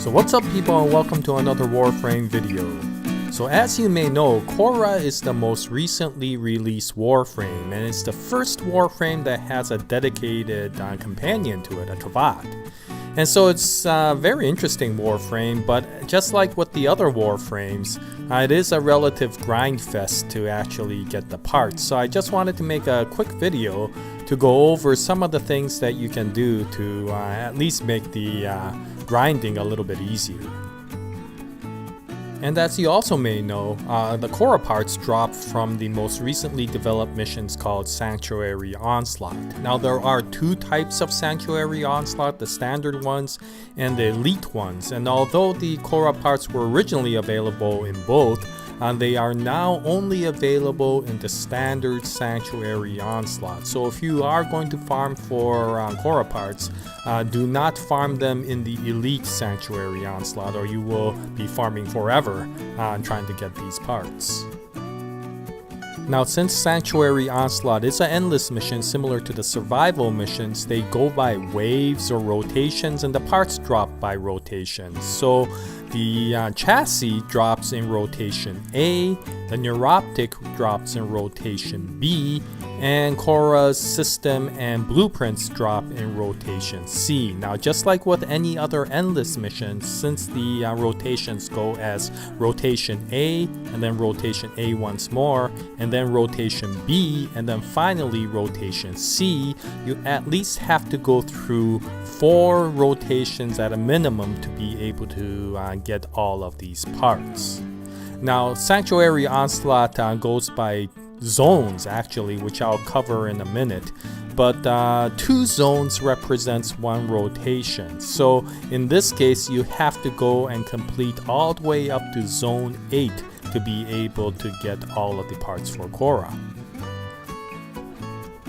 So what's up people, and welcome to another Warframe video. So as you may know, Khora is the most recently released Warframe, and it's the first Warframe that has a dedicated companion to it, a Kavad. And so it's a very interesting Warframe, but just like with the other Warframes, it is a relative grind fest to actually get the parts. So I just wanted to make a quick video to go over some of the things that you can do to at least make the grinding a little bit easier. And as you also may know, the Khora parts drop from the most recently developed missions called Sanctuary Onslaught. Now there are two types of Sanctuary Onslaught, the standard ones and the elite ones. And although the Khora parts were originally available in both, they are now only available in the standard Sanctuary Onslaught. So if you are going to farm for Khora parts, do not farm them in the elite Sanctuary Onslaught, or you will be farming forever trying to get these parts. Now, since Sanctuary Onslaught is an endless mission similar to the survival missions, they go by waves or rotations, and the parts drop by rotations. So the chassis drops in rotation A, the neuroptic drops in rotation B, and Khora's system and blueprints drop in rotation C. Now, just like with any other endless mission, since the rotations go as rotation A, and then rotation A once more, and then rotation B, and then finally rotation C, you at least have to go through 4 rotations at a minimum to be able to get all of these parts. Now, Sanctuary Onslaught goes by zones actually, which I'll cover in a minute, but 2 zones represents 1 rotation. So in this case, you have to go and complete all the way up to zone 8 to be able to get all of the parts for Khora.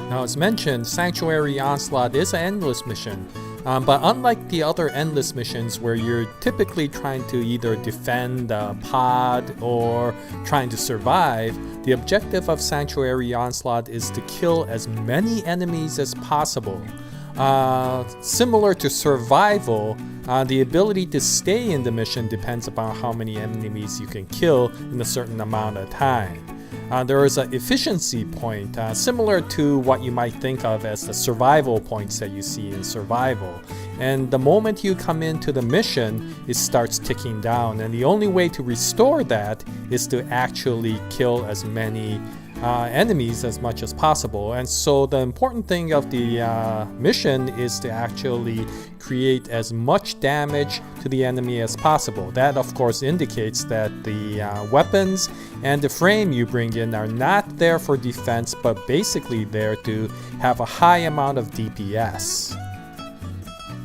Now, as mentioned, Sanctuary Onslaught is an endless mission. But unlike the other endless missions where you're typically trying to either defend a pod or trying to survive, the objective of Sanctuary Onslaught is to kill as many enemies as possible. Similar to survival, the ability to stay in the mission depends upon how many enemies you can kill in a certain amount of time. There is an efficiency point, similar to what you might think of as the survival points that you see in survival. And the moment you come into the mission, it starts ticking down. And the only way to restore that is to actually kill as many enemies as much as possible. And so the important thing of the mission is to actually create as much damage to the enemy as possible. That of course indicates that the weapons and the frame you bring in are not there for defense, but basically there to have a high amount of DPS.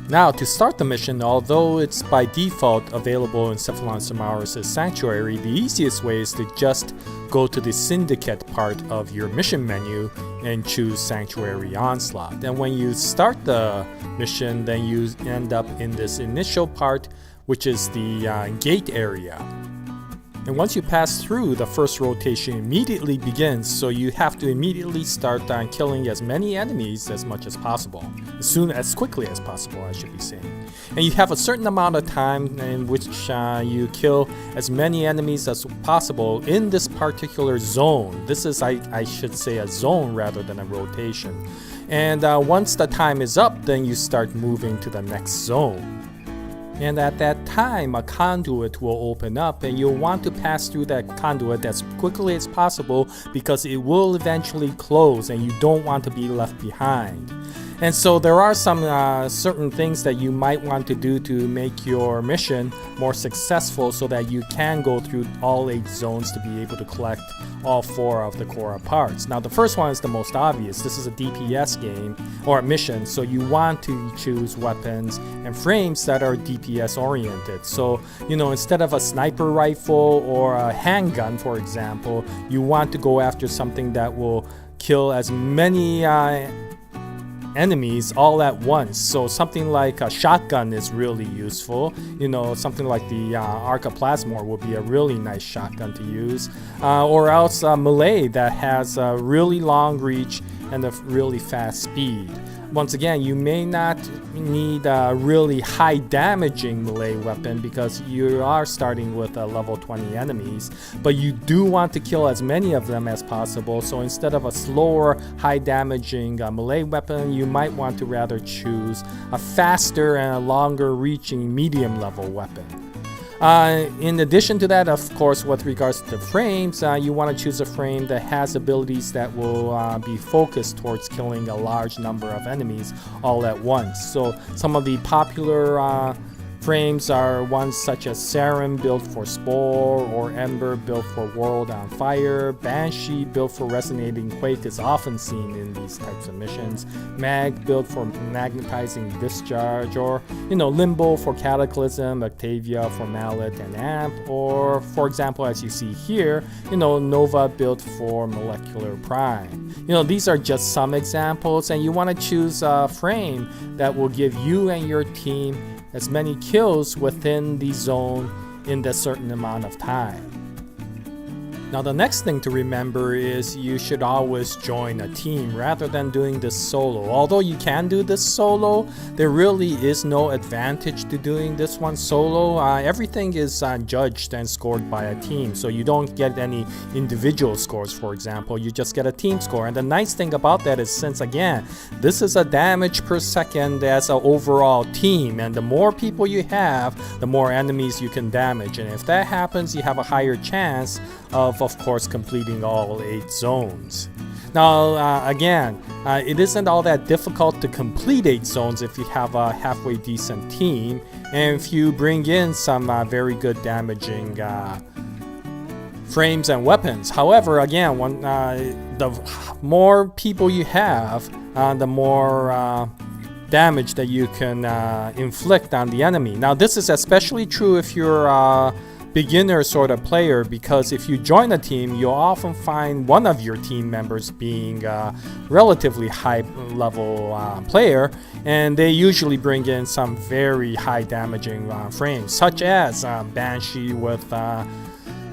Now, to start the mission, although it's by default available in Cephalon Samaris' Sanctuary, the easiest way is to just go to the Syndicate part of your mission menu and choose Sanctuary Onslaught. And when you start the mission, then you end up in this initial part, which is the gate area. And once you pass through, the first rotation immediately begins, so you have to immediately start killing as many enemies as much as possible. As quickly as possible, I should be saying. And you have a certain amount of time in which you kill as many enemies as possible in this particular zone. This is, I should say, a zone rather than a rotation. And once the time is up, then you start moving to the next zone. And at that time, a conduit will open up, and you'll want to pass through that conduit as quickly as possible because it will eventually close and you don't want to be left behind. And so there are some certain things that you might want to do to make your mission more successful so that you can go through all 8 zones to be able to collect all 4 of the Khora parts. Now, the first one is the most obvious. This is a DPS game or a mission, so you want to choose weapons and frames that are DPS oriented. So, you know, instead of a sniper rifle or a handgun, for example, you want to go after something that will kill as many enemies all at once. So something like a shotgun is really useful. You know, something like the Arcaplasmor would be a really nice shotgun to use, or else melee that has a really long reach and a really fast speed. once again, you may not need a really high damaging melee weapon because you are starting with level 20 enemies, but you do want to kill as many of them as possible. So instead of a slower, high damaging melee weapon, you might want to rather choose a faster and a longer reaching medium level weapon. In addition to that, of course, with regards to the frames, you want to choose a frame that has abilities that will be focused towards killing a large number of enemies all at once. So some of the popular frames are ones such as Sarin, built for Spore, or Ember, built for World on Fire. Banshee, built for Resonating Quake, is often seen in these types of missions. Mag, built for Magnetizing Discharge, or Limbo for Cataclysm, Octavia for Mallet and Amp, or for example, as you see here, Nova, built for Molecular Prime. These are just some examples, and you want to choose a frame that will give you and your team as many kills within the zone in a certain amount of time. Now the next thing to remember is you should always join a team rather than doing this solo. Although you can do this solo, there really is no advantage to doing this one solo. Everything is judged and scored by a team, so you don't get any individual scores, for example. You just get a team score. And the nice thing about that is, since again, this is a damage per second as an overall team, and the more people you have, the more enemies you can damage. And if that happens, you have a higher chance of course, completing all 8 zones. Now, again, it isn't all that difficult to complete 8 zones if you have a halfway decent team, and if you bring in some very good damaging frames and weapons. However, again, the more people you have, the more damage that you can inflict on the enemy. Now, this is especially true if you're beginner sort of player, because if you join a team, you'll often find one of your team members being a relatively high level player, and they usually bring in some very high damaging frames, such as Banshee with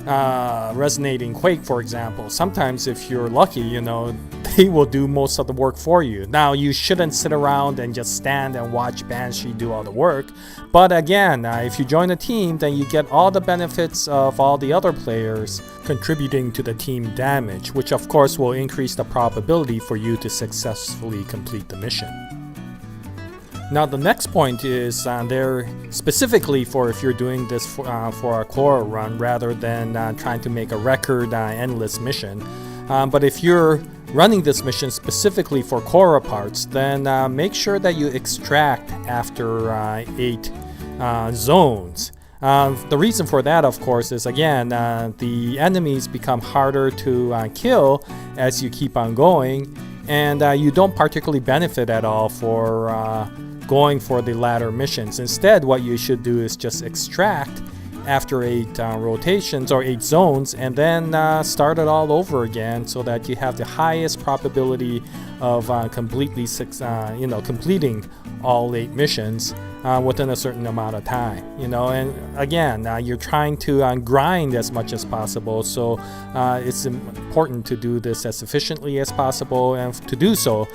Resonating Quake, for example. Sometimes if you're lucky, they will do most of the work for you. Now, you shouldn't sit around and just stand and watch Banshee do all the work, but again, if you join a team, then you get all the benefits of all the other players contributing to the team damage, which of course will increase the probability for you to successfully complete the mission. Now the next point is there specifically for if you're doing this for a Khora run rather than trying to make a record endless mission. But if you're running this mission specifically for Khora parts, then make sure that you extract after 8 zones. The reason for that, of course, is again, the enemies become harder to kill as you keep on going, and you don't particularly benefit at all for going for the latter missions. Instead, what you should do is just extract after 8 rotations or 8 zones, and then start it all over again, so that you have the highest probability of completing all 8 missions within a certain amount of time. And again, you're trying to grind as much as possible, so it's important to do this as efficiently as possible, and to do so,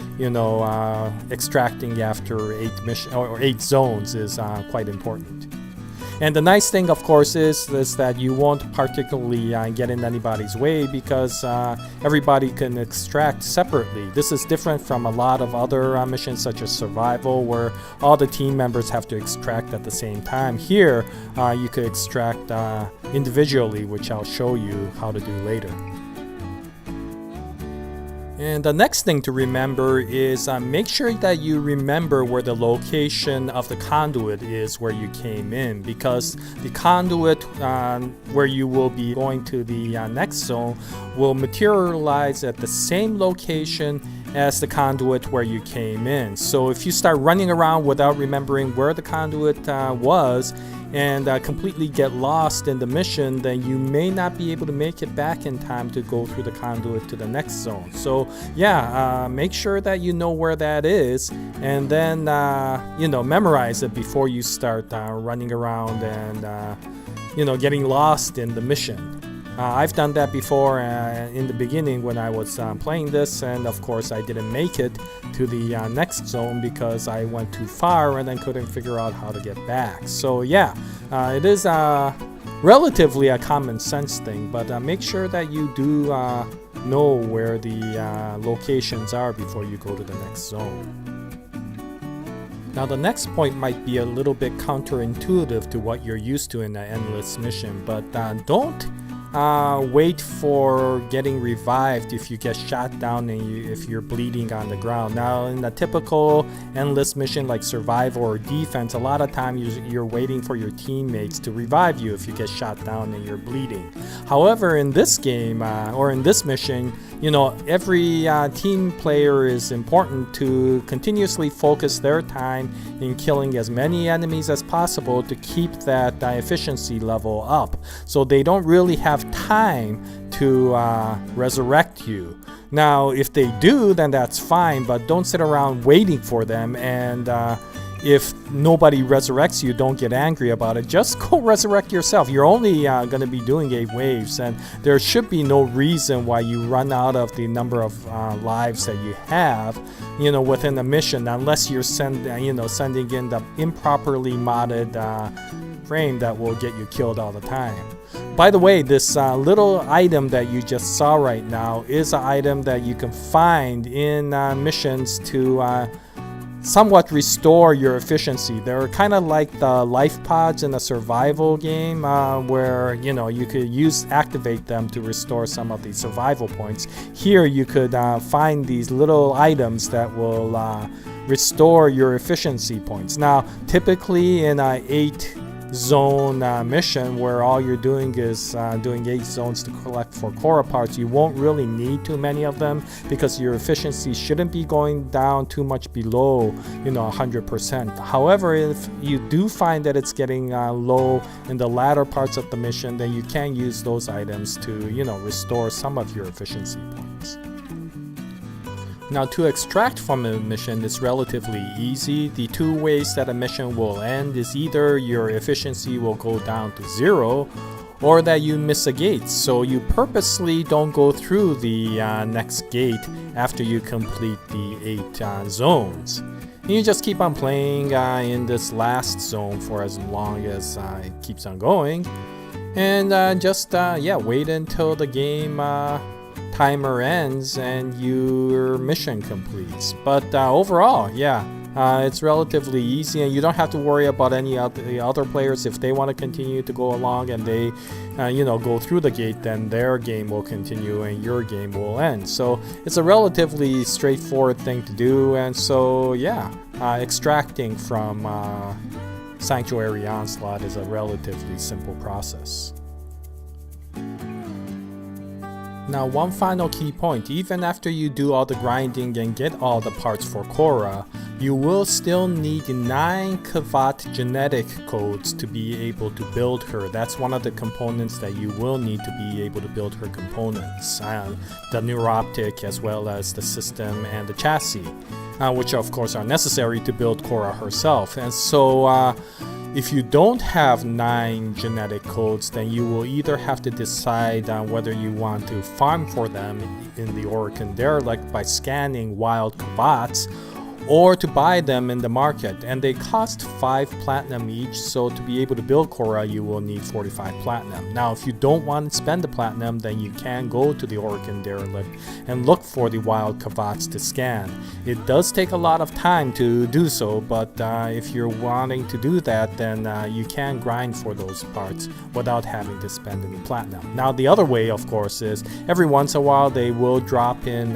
extracting after 8 zones is quite important. And the nice thing, of course, is that you won't particularly get in anybody's way, because everybody can extract separately. This is different from a lot of other missions such as Survival, where all the team members have to extract at the same time. Here, you could extract individually, which I'll show you how to do later. And the next thing to remember is make sure that you remember where the location of the conduit is where you came in, because the conduit where you will be going to the next zone will materialize at the same location as the conduit where you came in. So if you start running around without remembering where the conduit was, and completely get lost in the mission, then you may not be able to make it back in time to go through the conduit to the next zone. So yeah, make sure that you know where that is, and then memorize it before you start running around and getting lost in the mission. I've done that before in the beginning when I was playing this, and of course I didn't make it to the next zone because I went too far and then couldn't figure out how to get back. So yeah, it is relatively a common sense thing, but make sure that you do know where the locations are before you go to the next zone. Now the next point might be a little bit counterintuitive to what you're used to in an endless mission, but don't wait for getting revived if you get shot down and if you're bleeding on the ground. Now in a typical endless mission like survival or defense, a lot of times you're waiting for your teammates to revive you if you get shot down and you're bleeding. However, in this game or in this mission, you know, every team player is important to continuously focus their time in killing as many enemies as possible to keep that efficiency level up, so they don't really have time to resurrect you. Now if they do, then that's fine, but don't sit around waiting for them, and if nobody resurrects you, don't get angry about it. Just go resurrect yourself. You're only going to be doing 8 waves, and there should be no reason why you run out of the number of lives that you have, you know, within a mission, unless you're sending in the improperly modded frame that will get you killed all the time. By the way, this little item that you just saw right now is an item that you can find in missions to somewhat restore your efficiency. They're kind of like the life pods in a survival game where, you know, you could activate them to restore some of the survival points. Here you could find these little items that will restore your efficiency points. Now typically in a 8 zone mission where all you're doing is doing 8 zones to collect for Khora parts, you won't really need too many of them because your efficiency shouldn't be going down too much below 100%. However, if you do find that it's getting low in the latter parts of the mission, then you can use those items to restore some of your efficiency points. Now to extract from a mission is relatively easy. The 2 ways that a mission will end is either your efficiency will go down to 0 or that you miss a gate. So you purposely don't go through the next gate after you complete the 8 zones. And you just keep on playing in this last zone for as long as it keeps on going. And wait until the game timer ends and your mission completes. But overall, it's relatively easy, and you don't have to worry about any of the other players. If they want to continue to go along and they go through the gate, then their game will continue and your game will end. So it's a relatively straightforward thing to do, and so extracting from Sanctuary Onslaught is a relatively simple process. Now one final key point: even after you do all the grinding and get all the parts for Khora, you will still need 9 Kvat genetic codes to be able to build her. That's one of the components that you will need to be able to build her components. The neuroptic as well as the system and the chassis, which of course are necessary to build Khora herself. And so if you don't have 9 genetic codes, then you will either have to decide on whether you want to farm for them in the Oricon Derelict by scanning wild Kvats, or to buy them in the market, and they cost 5 platinum each. So to be able to build Khora, you will need 45 platinum. Now if you don't want to spend the platinum, then you can go to the Oricon Derelict and look for the wild Kvats to scan. It does take a lot of time to do so, but if you're wanting to do that, then you can grind for those parts without having to spend any platinum. Now the other way, of course, is every once in a while they will drop in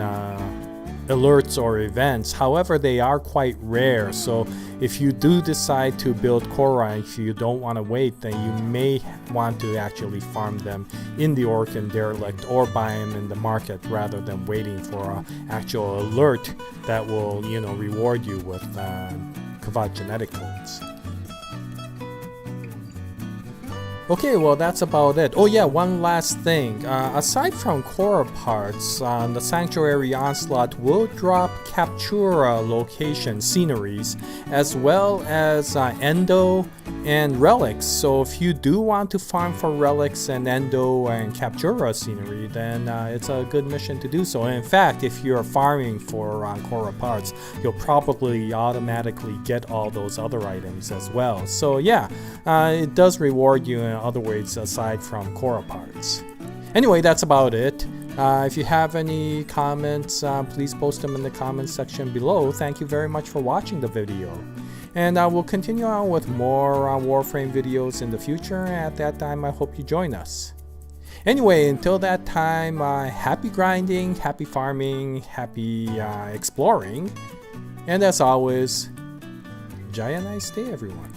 alerts or events. However, they are quite rare, so if you do decide to build Khora, if you don't want to wait, then you may want to actually farm them in the Oricon Derelict or buy them in the market rather than waiting for an actual alert that will reward you with Kvat genetic codes. Okay, well that's about it. Oh yeah, one last thing. Aside from Khora parts, the Sanctuary Onslaught will drop Captura location sceneries as well as Endo and relics. So if you do want to farm for relics and Endo and Captura scenery, then it's a good mission to do so. And in fact, if you're farming for Khora parts, you'll probably automatically get all those other items as well. So yeah, it does reward you in other ways aside from Khora parts. Anyway, that's about it. If you have any comments, please post them in the comments section below. Thank you very much for watching the video. And we'll continue on with more Warframe videos in the future. At that time, I hope you join us. Anyway, until that time, happy grinding, happy farming, happy exploring. And as always, Jaya, nice day everyone.